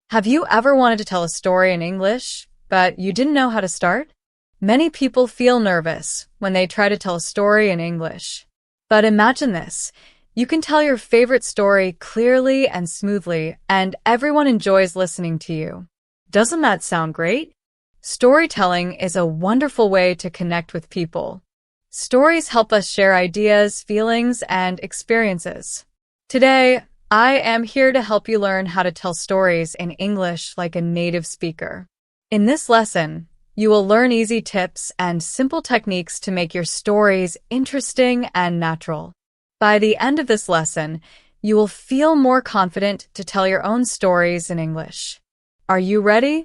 Have you ever wanted to tell a story in English, but you didn't know how to start? Many people feel nervous when they try to tell a story in English. But imagine this. You can tell your favorite story clearly and smoothly, and everyone enjoys listening to you. Doesn't that sound great? Storytelling is a wonderful way to connect with people. Stories help us share ideas, feelings, and experiences. Today, I am here to help you learn how to tell stories in English like a native speaker. In this lesson, you will learn easy tips and simple techniques to make your stories interesting and natural. By the end of this lesson, you will feel more confident to tell your own stories in English. Are you ready?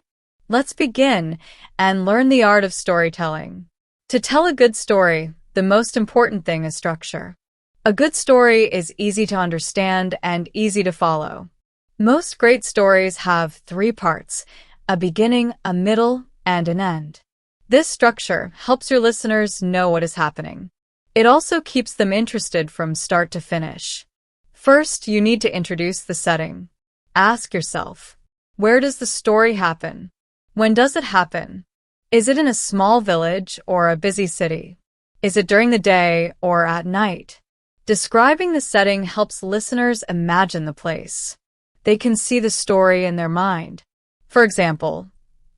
Let's begin and learn the art of storytelling. To tell a good story, the most important thing is structure. A good story is easy to understand and easy to follow. Most great stories have 3 parts: a beginning, a middle, and an end. This structure helps your listeners know what is happening. It also keeps them interested from start to finish. First, you need to introduce the setting. Ask yourself, where does the story happen? When does it happen? Is it in a small village or a busy city? Is it during the day or at night? Describing the setting helps listeners imagine the place. They can see the story in their mind. For example,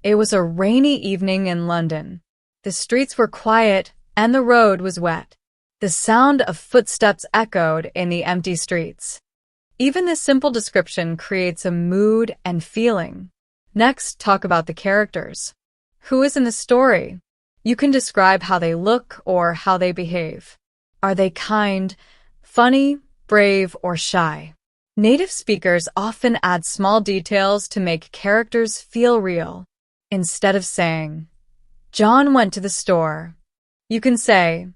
it was a rainy evening in London. The streets were quiet and the road was wet. The sound of footsteps echoed in the empty streets. Even this simple description creates a mood and feeling. Next, talk about the characters. Who is in the story? You can describe how they look or how they behave. Are they kind, funny, brave, or shy? Native speakers often add small details to make characters feel real. Instead of saying, John went to the store, you can say,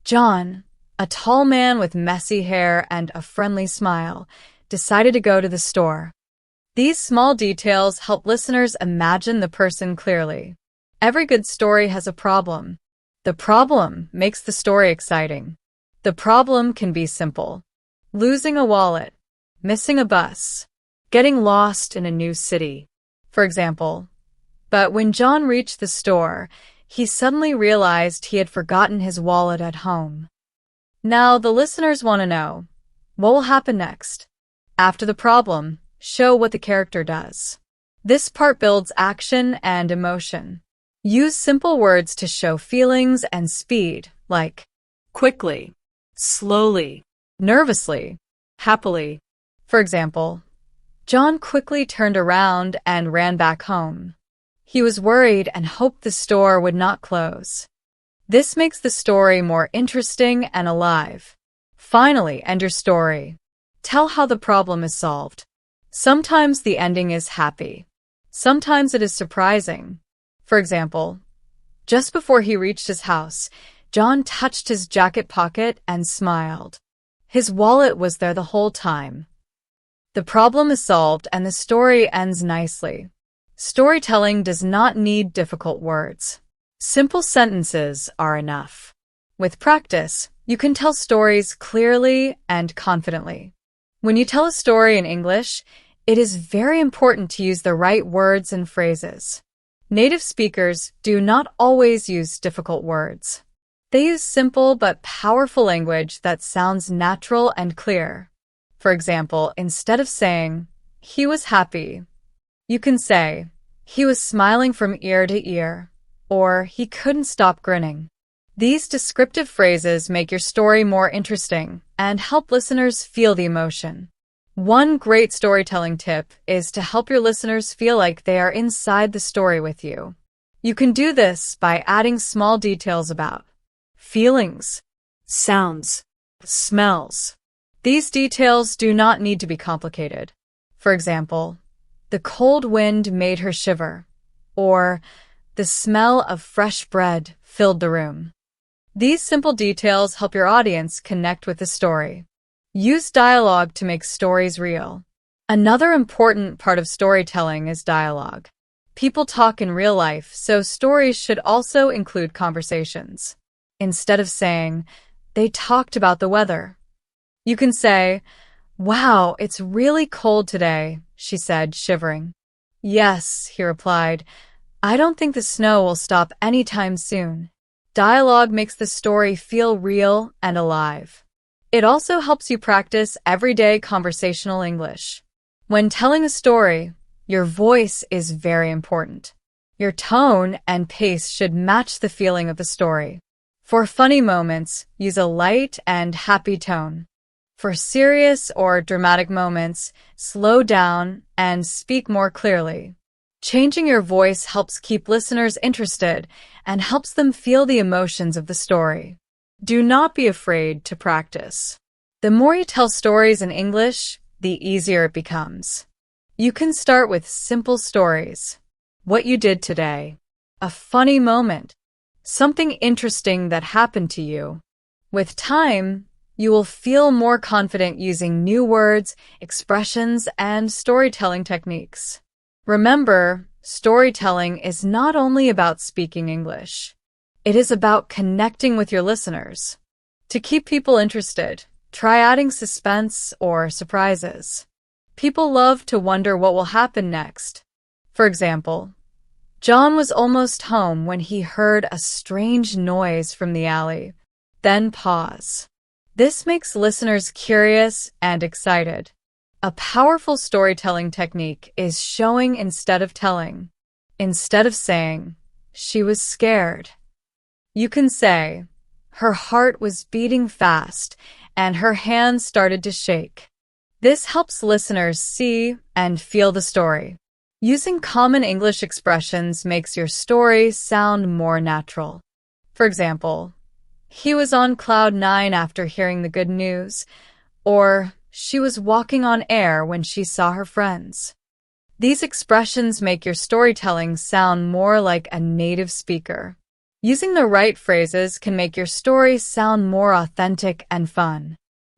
John, a tall man with messy hair and a friendly smile, decided to go to the store. These small details help listeners imagine the person clearly. Every good story has a problem. The problem makes the story exciting. The problem can be simple: losing a wallet, missing a bus, getting lost in a new city, for example. But when John reached the store, he suddenly realized he had forgotten his wallet at home. Now the listeners want to know, what will happen next? After the problem, show what the character does. This part builds action and emotion. Use simple words to show feelings and speed, like quickly, slowly, nervously, happily. For example, John quickly turned around and ran back home. He was worried and hoped the store would not close. This makes the story more interesting and alive. Finally, end your story. Tell how the problem is solved. Sometimes the ending is happy. Sometimes it is surprising. For example, just before he reached his house, John touched his jacket pocket and smiled. His wallet was there the whole time. The problem is solved and the story ends nicely. Storytelling does not need difficult words. Simple sentences are enough. With practice, you can tell stories clearly and confidently. When you tell a story in English, it is very important to use the right words and phrases. Native speakers do not always use difficult words. They use simple but powerful language that sounds natural and clear. For example, instead of saying, he was happy, you can say, he was smiling from ear to ear, or he couldn't stop grinning. These descriptive phrases make your story more interesting and help listeners feel the emotion. One great storytelling tip is to help your listeners feel like they are inside the story with you. You can do this by adding small details about feelings, sounds, smells. These details do not need to be complicated. For example, the cold wind made her shiver, or the smell of fresh bread filled the room. These simple details help your audience connect with the story. Use dialogue to make stories real. Another important part of storytelling is dialogue. People talk in real life, so stories should also include conversations. Instead of saying, they talked about the weather, you can say, wow, it's really cold today, she said, shivering. "Yes," he replied. "I don't think the snow will stop anytime soon." Dialogue makes the story feel real and alive. It also helps you practice everyday conversational English. When telling a story, your voice is very important. Your tone and pace should match the feeling of the story. For funny moments, use a light and happy tone. For serious or dramatic moments, slow down and speak more clearly. Changing your voice helps keep listeners interested and helps them feel the emotions of the story. Do not be afraid to practice. The more you tell stories in English, the easier it becomes. You can start with simple stories. What you did today. A funny moment. Something interesting that happened to you. With time, you will feel more confident using new words, expressions, and storytelling techniques. Remember, storytelling is not only about speaking English. It is about connecting with your listeners. To keep people interested, try adding suspense or surprises. People love to wonder what will happen next. For example, John was almost home when he heard a strange noise from the alley. Then pause. This makes listeners curious and excited. A powerful storytelling technique is showing instead of telling. Instead of saying, "She was scared," you can say, "Her heart was beating fast and her hands started to shake." This helps listeners see and feel the story. Using common English expressions makes your story sound more natural. For example, "He was on cloud nine after hearing the good news," or "She was walking on air when she saw her friends." These expressions make your storytelling sound more like a native speaker. Using the right phrases can make your story sound more authentic and fun.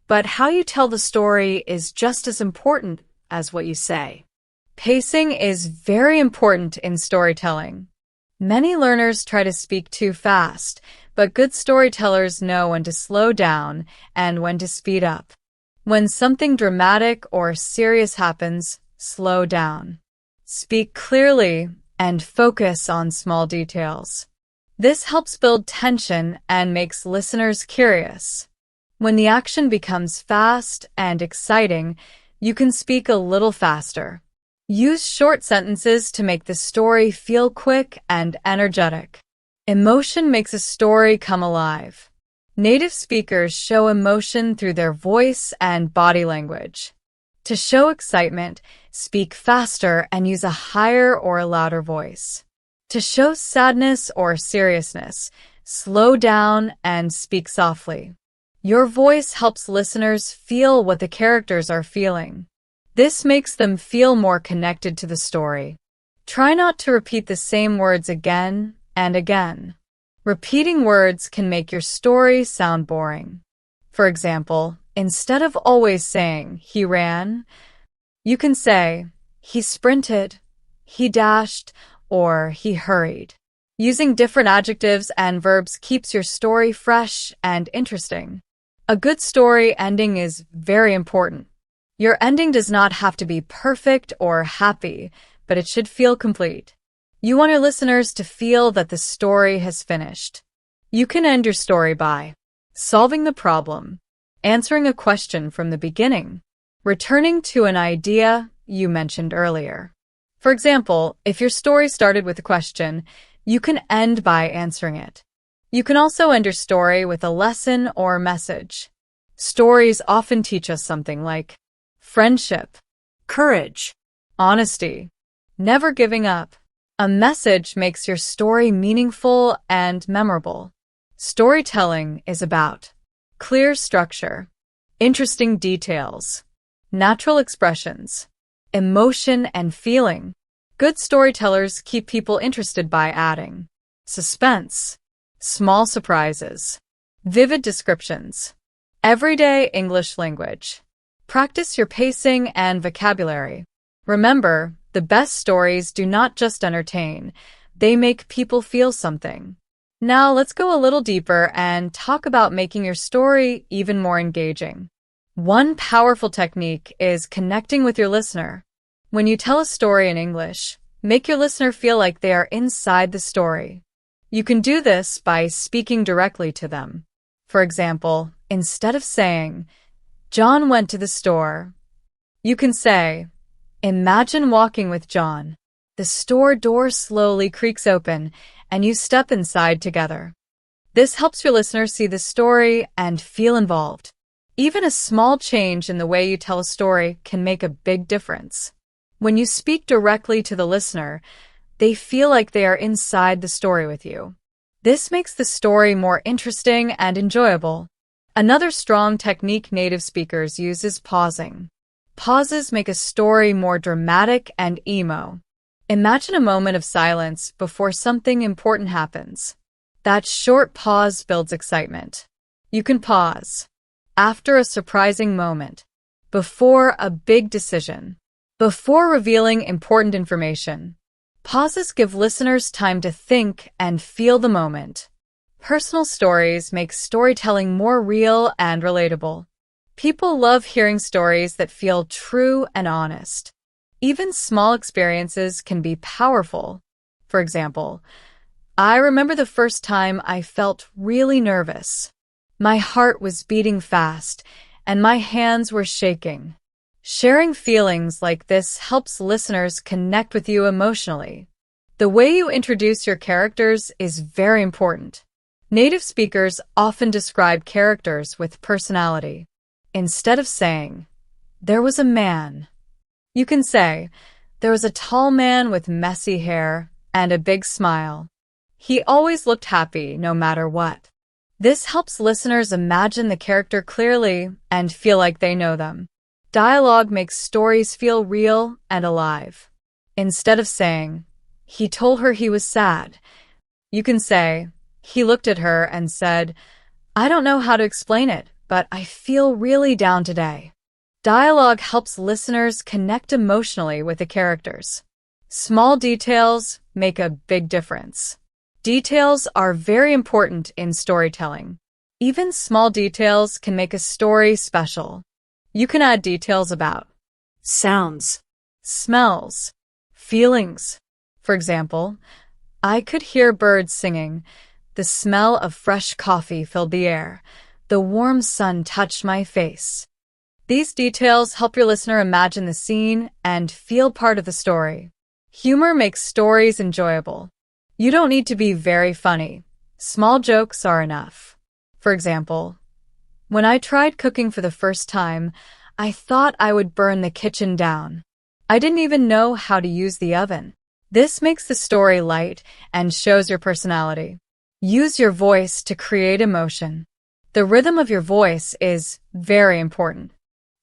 But how you tell the story is just as important as what you say. Pacing is very important in storytelling. Many learners try to speak too fast, but good storytellers know when to slow down and when to speed up. When something dramatic or serious happens, slow down. Speak clearly and focus on small details. This helps build tension and makes listeners curious. When the action becomes fast and exciting, you can speak a little faster. Use short sentences to make the story feel quick and energetic. Emotion makes a story come alive. Native speakers show emotion through their voice and body language. To show excitement, speak faster and use a higher or a louder voice. To show sadness or seriousness, slow down and speak softly. Your voice helps listeners feel what the characters are feeling. This makes them feel more connected to the story. Try not to repeat the same words again and again. Repeating words can make your story sound boring. For example, instead of always saying, "He ran," you can say, "He sprinted," "He dashed," or "He hurried." Using different adjectives and verbs keeps your story fresh and interesting. A good story ending is very important. Your ending does not have to be perfect or happy, but it should feel complete. You want your listeners to feel that the story has finished. You can end your story by solving the problem, answering a question from the beginning, returning to an idea you mentioned earlier. For example, if your story started with a question, you can end by answering it. You can also end your story with a lesson or message. Stories often teach us something like friendship, courage, honesty, never giving up. A message makes your story meaningful and memorable. Storytelling is about clear structure, interesting details, natural expressions, emotion and feeling. Good storytellers keep people interested by adding suspense, small surprises, vivid descriptions, everyday English language. Practice your pacing and vocabulary. Remember, the best stories do not just entertain, they make people feel something. Now let's go a little deeper and talk about making your story even more engaging. One powerful technique is connecting with your listener. When you tell a story in English, make your listener feel like they are inside the story. You can do this by speaking directly to them. For example, instead of saying, John went to the store, you can say, imagine walking with John. The store door slowly creaks open, and you step inside together. This helps your listener see the story and feel involved. Even a small change in the way you tell a story can make a big difference. When you speak directly to the listener, they feel like they are inside the story with you. This makes the story more interesting and enjoyable. Another strong technique native speakers use is pausing. Pauses make a story more dramatic and emo. Imagine a moment of silence before something important happens. That short pause builds excitement. You can pause after a surprising moment, before a big decision, before revealing important information. Pauses give listeners time to think and feel the moment. Personal stories make storytelling more real and relatable. People love hearing stories that feel true and honest. Even small experiences can be powerful. For example, I remember the first time I felt really nervous. My heart was beating fast, and my hands were shaking. Sharing feelings like this helps listeners connect with you emotionally. The way you introduce your characters is very important. Native speakers often describe characters with personality. Instead of saying, there was a man, you can say, there was a tall man with messy hair and a big smile. He always looked happy no matter what. This helps listeners imagine the character clearly and feel like they know them. Dialogue makes stories feel real and alive. Instead of saying, he told her he was sad, you can say, he looked at her and said, I don't know how to explain it, but I feel really down today. Dialogue helps listeners connect emotionally with the characters. Small details make a big difference. Details are very important in storytelling. Even small details can make a story special. You can add details about sounds, smells, feelings. For example, I could hear birds singing. The smell of fresh coffee filled the air. The warm sun touched my face. These details help your listener imagine the scene and feel part of the story. Humor makes stories enjoyable. You don't need to be very funny. Small jokes are enough. For example, when I tried cooking for the first time, I thought I would burn the kitchen down. I didn't even know how to use the oven. This makes the story light and shows your personality. Use your voice to create emotion. The rhythm of your voice is very important.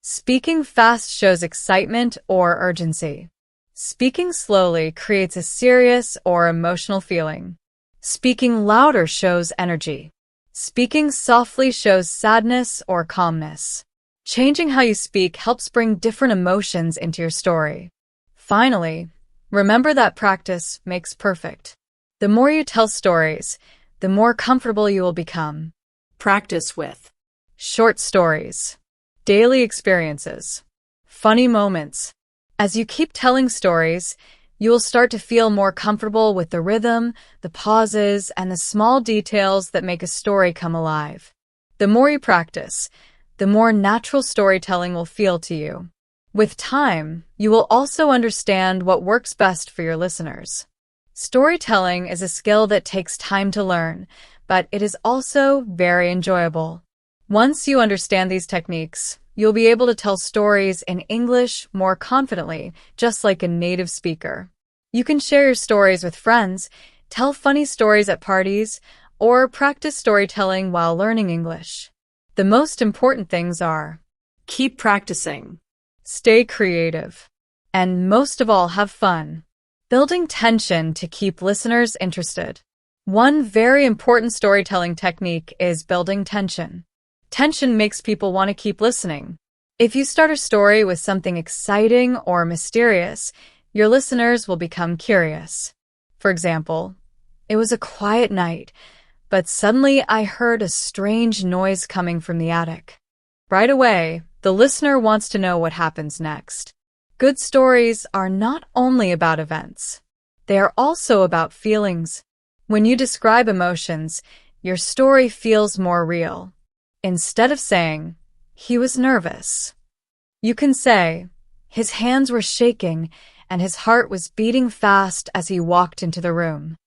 Speaking fast shows excitement or urgency. Speaking slowly creates a serious or emotional feeling. Speaking louder shows energy. Speaking softly shows sadness or calmness. Changing how you speak helps bring different emotions into your story. Finally, remember that practice makes perfect. The more you tell stories, the more comfortable you will become. Practice with short stories, daily experiences, funny moments. As you keep telling stories, you will start to feel more comfortable with the rhythm, the pauses, and the small details that make a story come alive. The more you practice, the more natural storytelling will feel to you. With time, you will also understand what works best for your listeners. Storytelling is a skill that takes time to learn, but it is also very enjoyable. Once you understand these techniques, you'll be able to tell stories in English more confidently, just like a native speaker. You can share your stories with friends, tell funny stories at parties, or practice storytelling while learning English. The most important things are: keep practicing, stay creative, and most of all, have fun. Building tension to keep listeners interested. One very important storytelling technique is building tension. Tension makes people want to keep listening. If you start a story with something exciting or mysterious, your listeners will become curious. For example, it was a quiet night, but suddenly I heard a strange noise coming from the attic. Right away, the listener wants to know what happens next. Good stories are not only about events. They are also about feelings. When you describe emotions, your story feels more real. Instead of saying, "He was nervous," you can say, "His hands were shaking and his heart was beating fast as he walked into the room."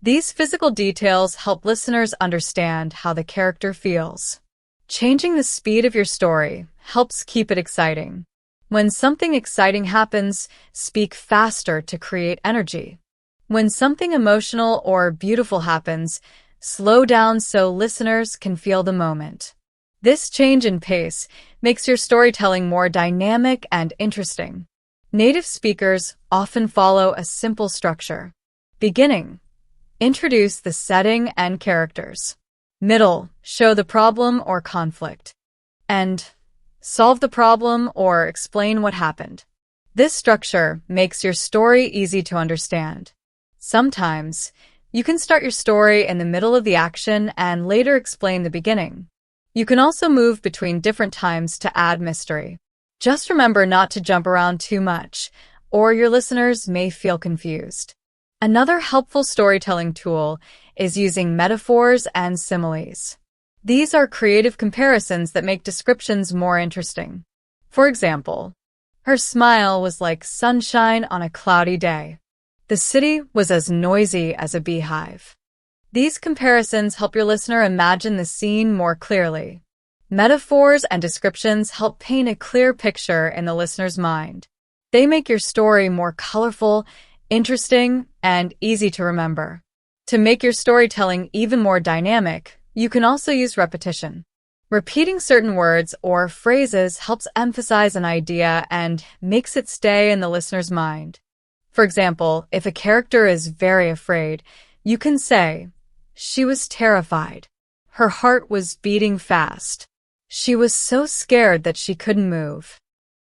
These physical details help listeners understand how the character feels. Changing the speed of your story helps keep it exciting. When something exciting happens, speak faster to create energy. When something emotional or beautiful happens, slow down so listeners can feel the moment. This change in pace makes your storytelling more dynamic and interesting. Native speakers often follow a simple structure. Beginning: introduce the setting and characters. Middle: show the problem or conflict. End: solve the problem or explain what happened. This structure makes your story easy to understand. Sometimes, you can start your story in the middle of the action and later explain the beginning. You can also move between different times to add mystery. Just remember not to jump around too much, or your listeners may feel confused. Another helpful storytelling tool is using metaphors and similes. These are creative comparisons that make descriptions more interesting. For example, her smile was like sunshine on a cloudy day. The city was as noisy as a beehive. These comparisons help your listener imagine the scene more clearly. Metaphors and descriptions help paint a clear picture in the listener's mind. They make your story more colorful, interesting, and easy to remember. To make your storytelling even more dynamic, you can also use repetition. Repeating certain words or phrases helps emphasize an idea and makes it stay in the listener's mind. For example, if a character is very afraid, you can say, "She was terrified. Her heart was beating fast. She was so scared that she couldn't move."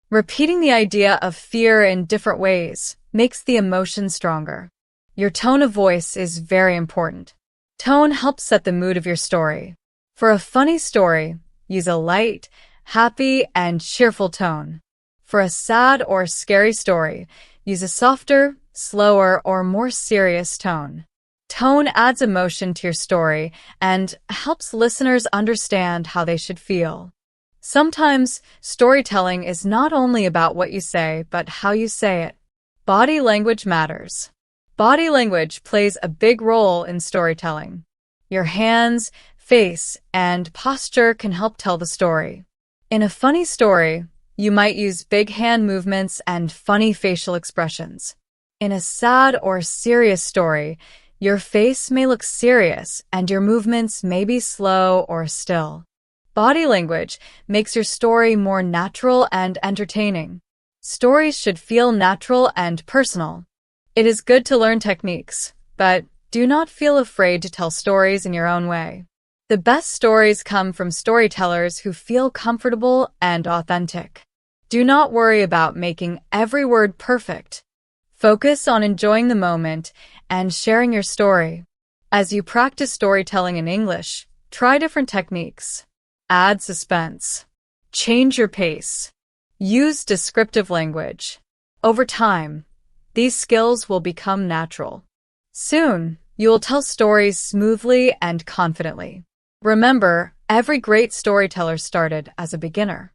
Repeating the idea of fear in different ways makes the emotion stronger. Your tone of voice is very important. Tone helps set the mood of your story. For a funny story, use a light, happy, and cheerful tone. For a sad or scary story, use a softer, slower, or more serious tone. Tone adds emotion to your story and helps listeners understand how they should feel. Sometimes, storytelling is not only about what you say, but how you say it. Body language matters. Body language plays a big role in storytelling. Your hands, face, and posture can help tell the story. In a funny story, you might use big hand movements and funny facial expressions. In a sad or serious story, your face may look serious and your movements may be slow or still. Body language makes your story more natural and entertaining. Stories should feel natural and personal. It is good to learn techniques, but do not feel afraid to tell stories in your own way. The best stories come from storytellers who feel comfortable and authentic. Do not worry about making every word perfect. Focus on enjoying the moment and sharing your story. As you practice storytelling in English, try different techniques. Add suspense. Change your pace. Use descriptive language. Over time, these skills will become natural. Soon, you will tell stories smoothly and confidently. Remember, every great storyteller started as a beginner.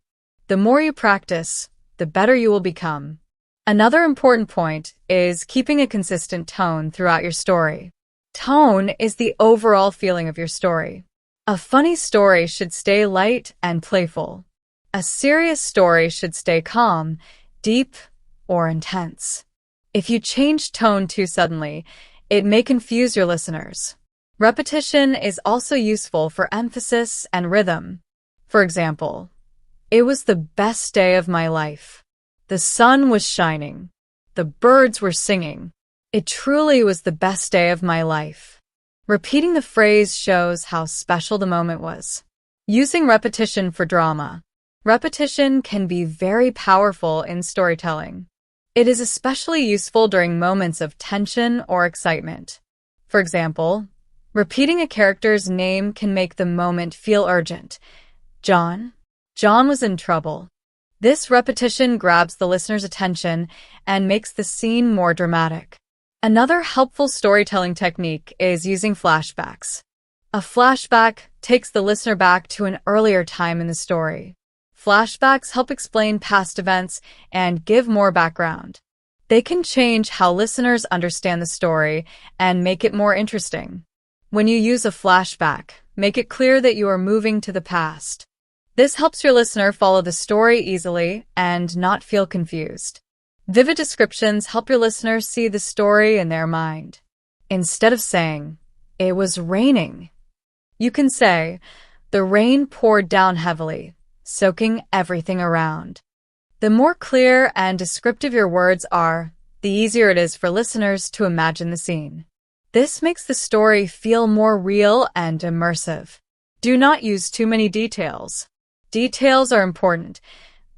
The more you practice, the better you will become. Another important point is keeping a consistent tone throughout your story. Tone is the overall feeling of your story. A funny story should stay light and playful. A serious story should stay calm, deep, or intense. If you change tone too suddenly, it may confuse your listeners. Repetition is also useful for emphasis and rhythm. For example, "It was the best day of my life. The sun was shining. The birds were singing. It truly was the best day of my life." Repeating the phrase shows how special the moment was. Using repetition for drama. Repetition can be very powerful in storytelling. It is especially useful during moments of tension or excitement. For example, repeating a character's name can make the moment feel urgent. John was in trouble. This repetition grabs the listener's attention and makes the scene more dramatic. Another helpful storytelling technique is using flashbacks. A flashback takes the listener back to an earlier time in the story. Flashbacks help explain past events and give more background. They can change how listeners understand the story and make it more interesting. When you use a flashback, make it clear that you are moving to the past. This helps your listener follow the story easily and not feel confused. Vivid descriptions help your listeners see the story in their mind. Instead of saying, "It was raining," you can say, "The rain poured down heavily, soaking everything around." The more clear and descriptive your words are, the easier it is for listeners to imagine the scene. This makes the story feel more real and immersive. Do not use too many details. Details are important,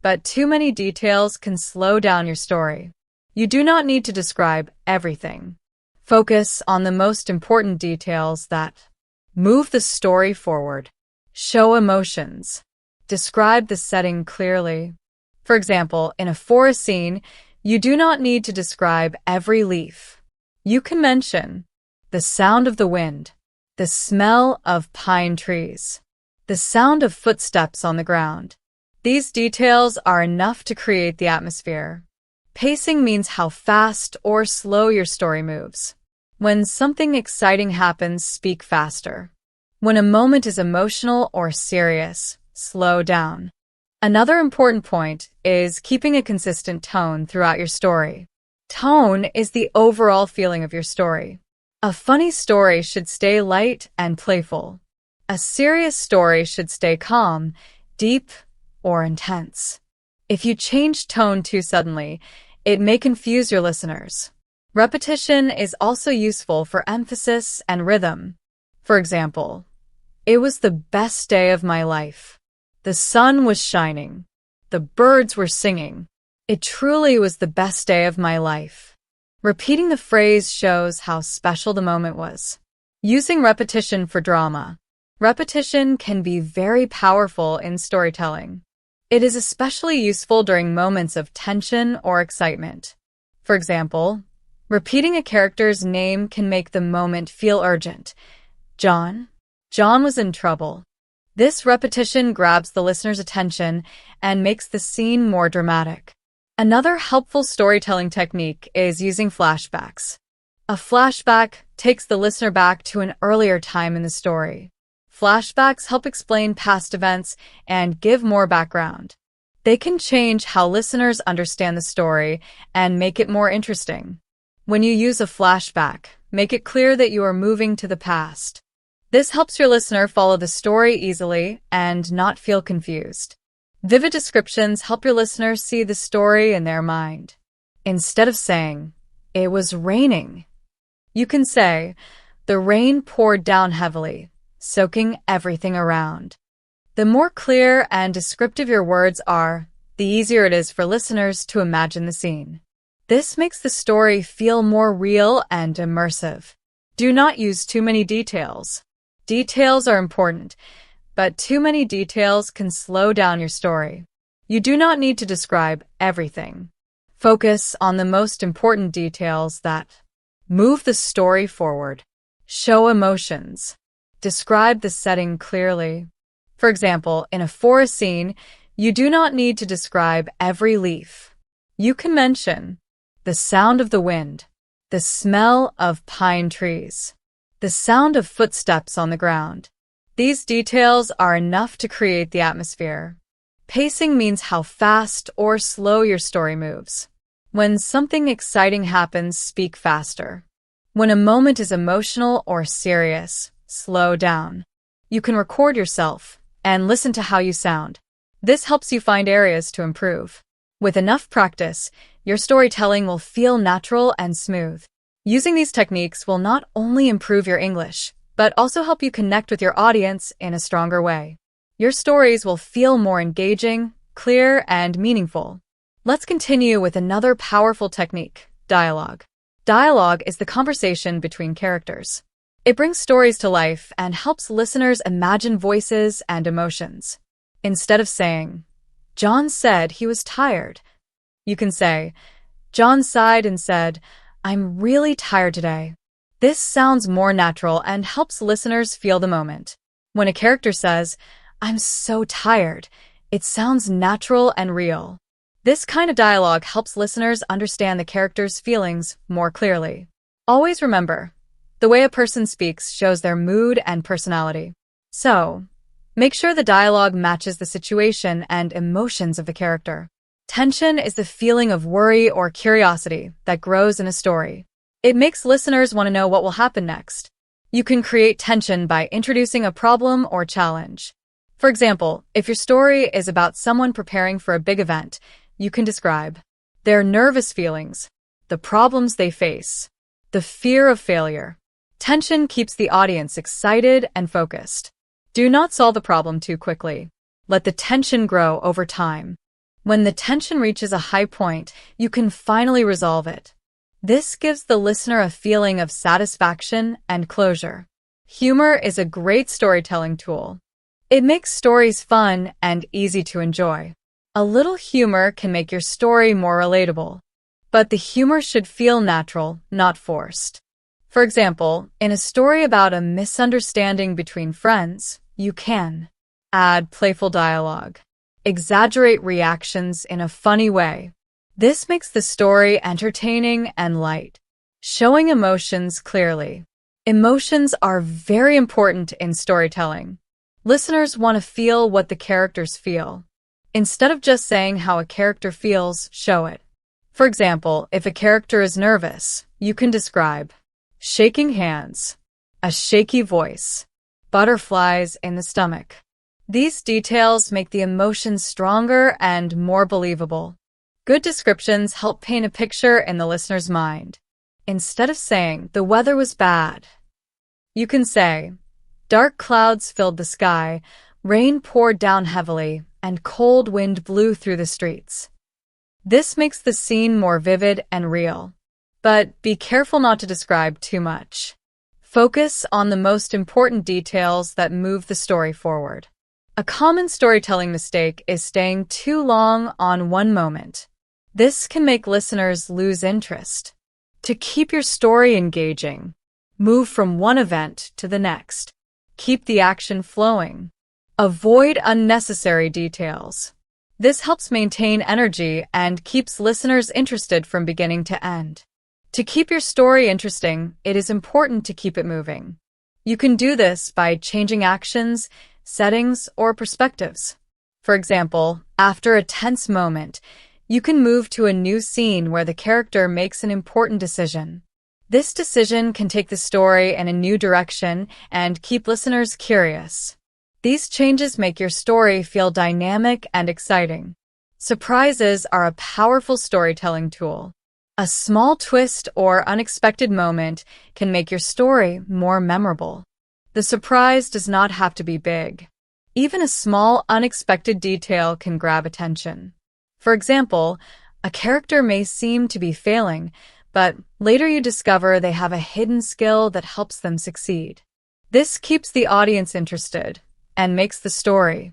but too many details can slow down your story. You do not need to describe everything. Focus on the most important details that move the story forward. Show emotions. Describe the setting clearly. For example, in a forest scene, you do not need to describe every leaf. You can mention the sound of the wind, the smell of pine trees, the sound of footsteps on the ground. These details are enough to create the atmosphere. Pacing means how fast or slow your story moves. When something exciting happens, speak faster. When a moment is emotional or serious, slow down. Another important point is keeping a consistent tone throughout your story. Tone is the overall feeling of your story. A funny story should stay light and playful. A serious story should stay calm, deep, or intense. If you change tone too suddenly, it may confuse your listeners. Repetition is also useful for emphasis and rhythm. For example, "It was the best day of my life. The sun was shining. The birds were singing. It truly was the best day of my life." Repeating the phrase shows how special the moment was. Using repetition for drama. Repetition can be very powerful in storytelling. It is especially useful during moments of tension or excitement. For example, repeating a character's name can make the moment feel urgent. John was in trouble. This repetition grabs the listener's attention and makes the scene more dramatic. Another helpful storytelling technique is using flashbacks. A flashback takes the listener back to an earlier time in the story. Flashbacks help explain past events and give more background. They can change how listeners understand the story and make it more interesting. When you use a flashback, make it clear that you are moving to the past. This helps your listener follow the story easily and not feel confused. Vivid descriptions help your listener see the story in their mind. Instead of saying, "It was raining," you can say, "The rain poured down heavily, soaking everything around." The more clear and descriptive your words are, the easier it is for listeners to imagine the scene. This makes the story feel more real and immersive. Do not use too many details. Details are important, but too many details can slow down your story. You do not need to describe everything. Focus on the most important details that move the story forward. Show emotions. Describe the setting clearly. For example, in a forest scene, you do not need to describe every leaf. You can mention the sound of the wind, the smell of pine trees, the sound of footsteps on the ground. These details are enough to create the atmosphere. Pacing means how fast or slow your story moves. When something exciting happens, speak faster. When a moment is emotional or serious, slow down. You can record yourself and listen to how you sound. This helps you find areas to improve. With enough practice, your storytelling will feel natural and smooth. Using these techniques will not only improve your English, but also help you connect with your audience in a stronger way. Your stories will feel more engaging, clear, and meaningful. Let's continue with another powerful technique, dialogue. Dialogue is the conversation between characters. It brings stories to life and helps listeners imagine voices and emotions. Instead of saying, John said he was tired. You can say, John sighed and said, I'm really tired today. This sounds more natural and helps listeners feel the moment. When a character says, I'm so tired, it sounds natural and real. This kind of dialogue helps listeners understand the character's feelings more clearly. Always remember, the way a person speaks shows their mood and personality. So, make sure the dialogue matches the situation and emotions of the character. Tension is the feeling of worry or curiosity that grows in a story. It makes listeners want to know what will happen next. You can create tension by introducing a problem or challenge. For example, if your story is about someone preparing for a big event, you can describe their nervous feelings, the problems they face, the fear of failure. Tension keeps the audience excited and focused. Do not solve the problem too quickly. Let the tension grow over time. When the tension reaches a high point, you can finally resolve it. This gives the listener a feeling of satisfaction and closure. Humor is a great storytelling tool. It makes stories fun and easy to enjoy. A little humor can make your story more relatable. But the humor should feel natural, not forced. For example, in a story about a misunderstanding between friends, you can add playful dialogue, exaggerate reactions in a funny way. This makes the story entertaining and light, showing emotions clearly. Emotions are very important in storytelling. Listeners want to feel what the characters feel. Instead of just saying how a character feels, show it. For example, if a character is nervous, you can describe shaking hands, a shaky voice, butterflies in the stomach. These details make the emotions stronger and more believable. Good descriptions help paint a picture in the listener's mind. Instead of saying, the weather was bad, you can say, dark clouds filled the sky, rain poured down heavily, and cold wind blew through the streets. This makes the scene more vivid and real. But be careful not to describe too much. Focus on the most important details that move the story forward. A common storytelling mistake is staying too long on one moment. This can make listeners lose interest. To keep your story engaging, move from one event to the next. Keep the action flowing. Avoid unnecessary details. This helps maintain energy and keeps listeners interested from beginning to end. To keep your story interesting, it is important to keep it moving. You can do this by changing actions, settings, or perspectives. For example, after a tense moment, you can move to a new scene where the character makes an important decision. This decision can take the story in a new direction and keep listeners curious. These changes make your story feel dynamic and exciting. Surprises are a powerful storytelling tool. A small twist or unexpected moment can make your story more memorable. The surprise does not have to be big. Even a small, unexpected detail can grab attention. For example, a character may seem to be failing, but later you discover they have a hidden skill that helps them succeed. This keeps the audience interested and makes the story.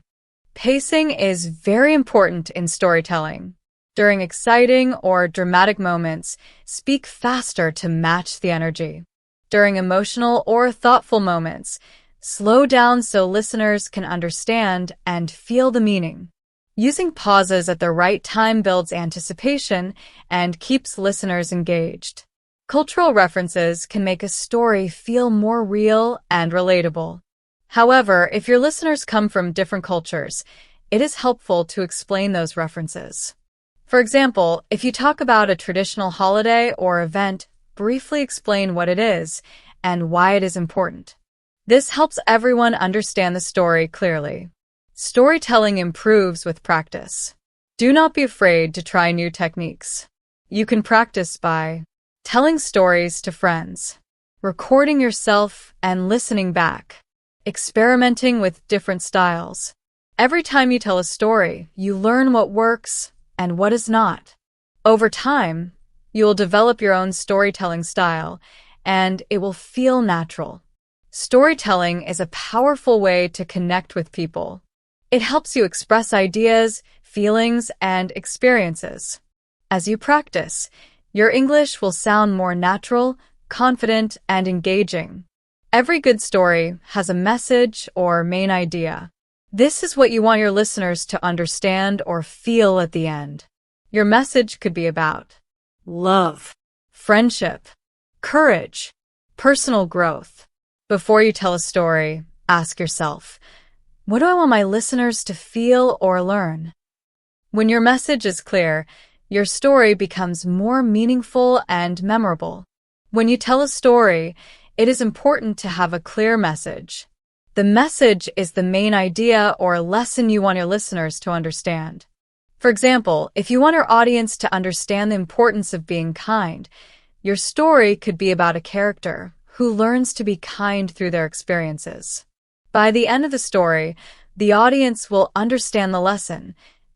Pacing is very important in storytelling. During exciting or dramatic moments, speak faster to match the energy. During emotional or thoughtful moments, slow down so listeners can understand and feel the meaning. Using pauses at the right time builds anticipation and keeps listeners engaged. Cultural references can make a story feel more real and relatable. However, if your listeners come from different cultures, it is helpful to explain those references. For example, if you talk about a traditional holiday or event, briefly explain what it is and why it is important. This helps everyone understand the story clearly. Storytelling improves with practice. Do not be afraid to try new techniques. You can practice by telling stories to friends, recording yourself and listening back, experimenting with different styles. Every time you tell a story, you learn what works and what is not. Over time, you will develop your own storytelling style, and it will feel natural. Storytelling is a powerful way to connect with people. It helps you express ideas, feelings, and experiences. As you practice, your English will sound more natural, confident, and engaging. Every good story has a message or main idea. This is what you want your listeners to understand or feel at the end. Your message could be about love, friendship, courage, personal growth. Before you tell a story, ask yourself, what do I want my listeners to feel or learn? When your message is clear, your story becomes more meaningful and memorable. When you tell a story, it is important to have a clear message. The message is the main idea or lesson you want your listeners to understand. For example, if you want your audience to understand the importance of being kind, your story could be about a character who learns to be kind through their experiences. By the end of the story, the audience will understand the lesson,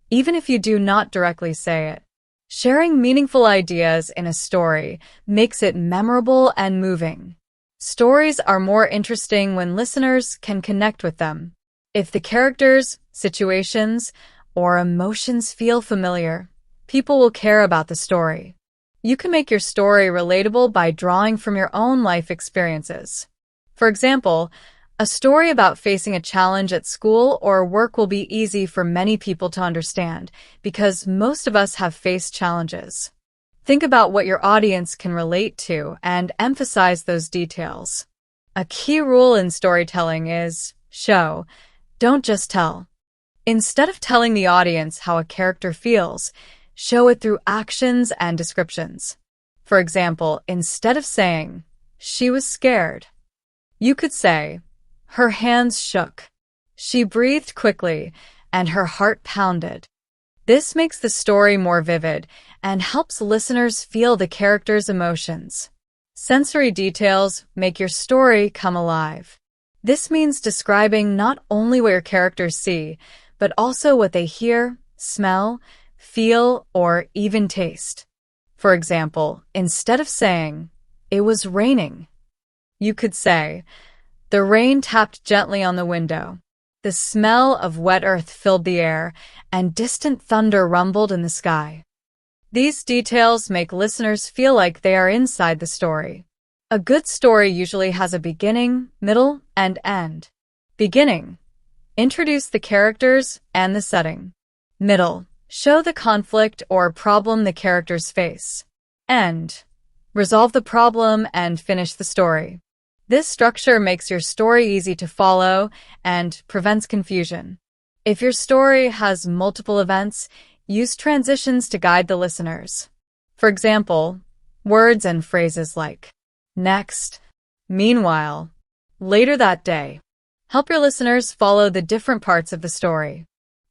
even if you do not directly say it. Sharing meaningful ideas in a story makes it memorable and moving. Stories are more interesting when listeners can connect with them. If the characters, situations, or emotions feel familiar, people will care about the story. You can make your story relatable by drawing from your own life experiences. For example, a story about facing a challenge at school or work will be easy for many people to understand because most of us have faced challenges. Think about what your audience can relate to and emphasize those details. A key rule in storytelling is show, don't just tell. Instead of telling the audience how a character feels, show it through actions and descriptions. For example, instead of saying, she was scared, you could say, her hands shook, she breathed quickly, and her heart pounded. This makes the story more vivid and helps listeners feel the character's emotions. Sensory details make your story come alive. This means describing not only what your characters see, but also what they hear, smell, feel, or even taste. For example, instead of saying, it was raining, you could say, the rain tapped gently on the window. The smell of wet earth filled the air, and distant thunder rumbled in the sky. These details make listeners feel like they are inside the story. A good story usually has a beginning, middle, and end. Beginning. Introduce the characters and the setting. Middle. Show the conflict or problem the characters face. End. Resolve the problem and finish the story. This structure makes your story easy to follow and prevents confusion. If your story has multiple events, use transitions to guide the listeners. For example, words and phrases like next, meanwhile, later that day. Help your listeners follow the different parts of the story.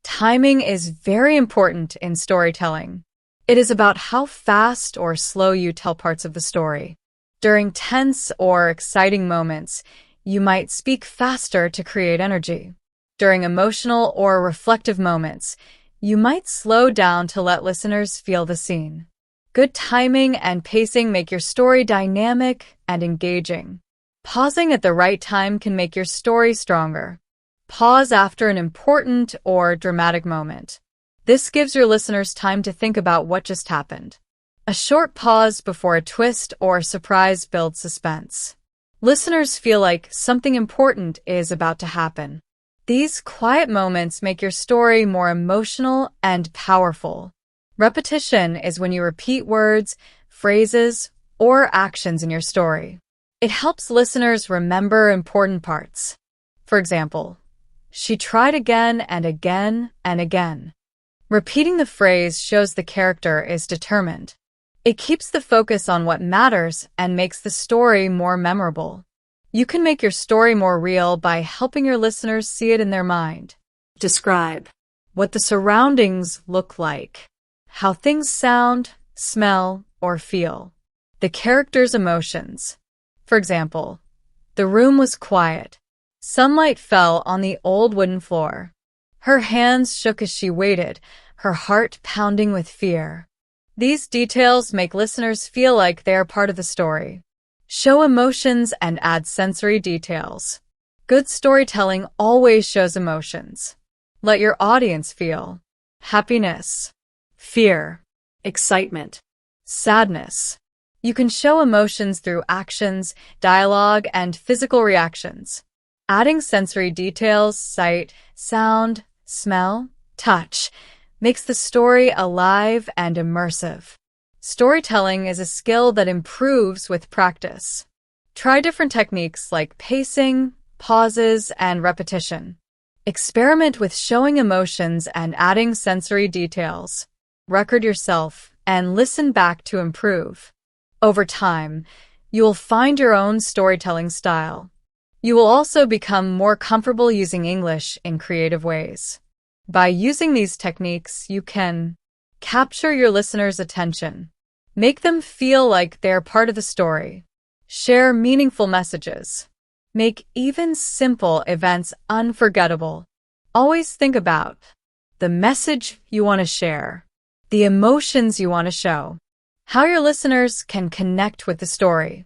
Timing is very important in storytelling. It is about how fast or slow you tell parts of the story. During tense or exciting moments, you might speak faster to create energy. During emotional or reflective moments, you might slow down to let listeners feel the scene. Good timing and pacing make your story dynamic and engaging. Pausing at the right time can make your story stronger. Pause after an important or dramatic moment. This gives your listeners time to think about what just happened. A short pause before a twist or surprise builds suspense. Listeners feel like something important is about to happen. These quiet moments make your story more emotional and powerful. Repetition is when you repeat words, phrases, or actions in your story. It helps listeners remember important parts. For example, she tried again and again and again. Repeating the phrase shows the character is determined. It keeps the focus on what matters and makes the story more memorable. You can make your story more real by helping your listeners see it in their mind. describe, What the surroundings look like. How things sound, smell, or feel. The character's emotions. For example, the room was quiet. Sunlight fell on the old wooden floor. Her hands shook as she waited, her heart pounding with fear. These details make listeners feel like they are part of the story. Show emotions and add sensory details. Good storytelling always shows emotions. Let your audience feel. happiness, fear, excitement, sadness. You can show emotions through actions, dialogue, and physical reactions. Adding sensory details, sight, sound, smell, touch, makes the story alive and immersive. Storytelling is a skill that improves with practice. Try different techniques like pacing, pauses, and repetition. Experiment with showing emotions and adding sensory details. Record yourself and listen back to improve. Over time, you will find your own storytelling style. You will also become more comfortable using English in creative ways. By using these techniques, you can capture your listeners' attention, make them feel like they're part of the story, share meaningful messages, make even simple events unforgettable. Always think about the message you want to share, the emotions you want to show, how your listeners can connect with the story.